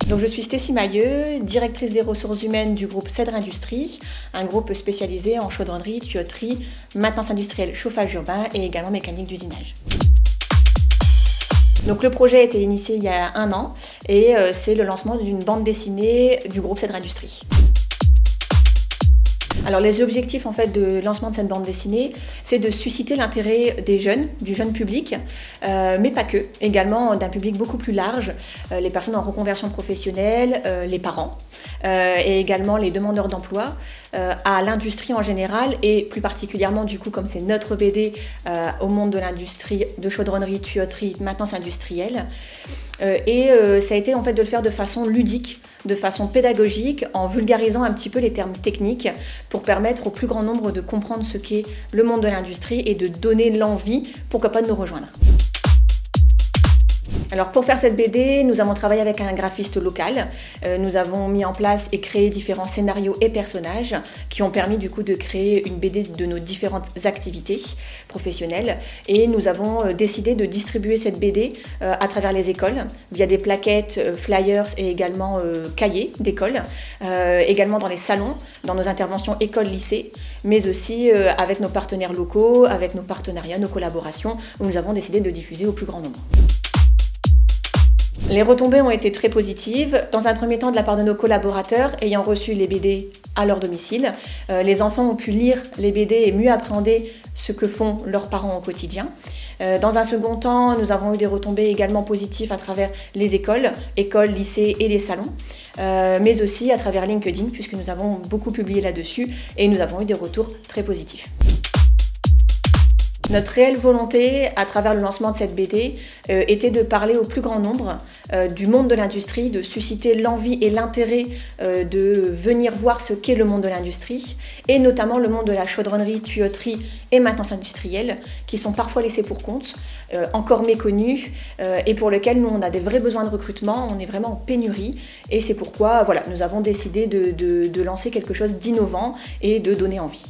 Donc je suis Stécie Mailleux, directrice des ressources humaines du groupe Cèdre Industrie, un groupe spécialisé en chaudronnerie, tuyauterie, maintenance industrielle, chauffage urbain et également mécanique d'usinage. Donc le projet a été initié il y a 1 an et c'est le lancement d'une bande dessinée du groupe Cèdre Industrie. Alors les objectifs en fait de lancement de cette bande dessinée, c'est de susciter l'intérêt des jeunes, du jeune public, mais pas que, également d'un public beaucoup plus large, les personnes en reconversion professionnelle, les parents, et également les demandeurs d'emploi, à l'industrie en général et plus particulièrement du coup comme c'est notre BD au monde de l'industrie de chaudronnerie, tuyauterie, maintenance industrielle. Ça a été en fait de le faire de façon ludique, de façon pédagogique, en vulgarisant un petit peu les termes techniques pour permettre au plus grand nombre de comprendre ce qu'est le monde de l'industrie et de donner l'envie, pourquoi pas, de nous rejoindre. Alors pour faire cette BD, nous avons travaillé avec un graphiste local. Nous avons mis en place et créé différents scénarios et personnages qui ont permis du coup de créer une BD de nos différentes activités professionnelles. Et nous avons décidé de distribuer cette BD à travers les écoles via des plaquettes, flyers et également cahiers d'école, également dans les salons, dans nos interventions école-lycée, mais aussi avec nos partenaires locaux, avec nos partenariats, nos collaborations, où nous avons décidé de diffuser au plus grand nombre. Les retombées ont été très positives. Dans un premier temps, de la part de nos collaborateurs ayant reçu les BD à leur domicile. Les enfants ont pu lire les BD et mieux appréhender ce que font leurs parents au quotidien. Dans un second temps, nous avons eu des retombées également positives à travers les écoles, lycées et les salons, mais aussi à travers LinkedIn, puisque nous avons beaucoup publié là-dessus et nous avons eu des retours très positifs. Notre réelle volonté, à travers le lancement de cette BD, était de parler au plus grand nombre du monde de l'industrie, de susciter l'envie et l'intérêt de venir voir ce qu'est le monde de l'industrie, et notamment le monde de la chaudronnerie, tuyauterie et maintenance industrielle, qui sont parfois laissés pour compte, encore méconnus, et pour lesquels nous on a des vrais besoins de recrutement, on est vraiment en pénurie, et c'est pourquoi voilà, nous avons décidé de lancer quelque chose d'innovant et de donner envie.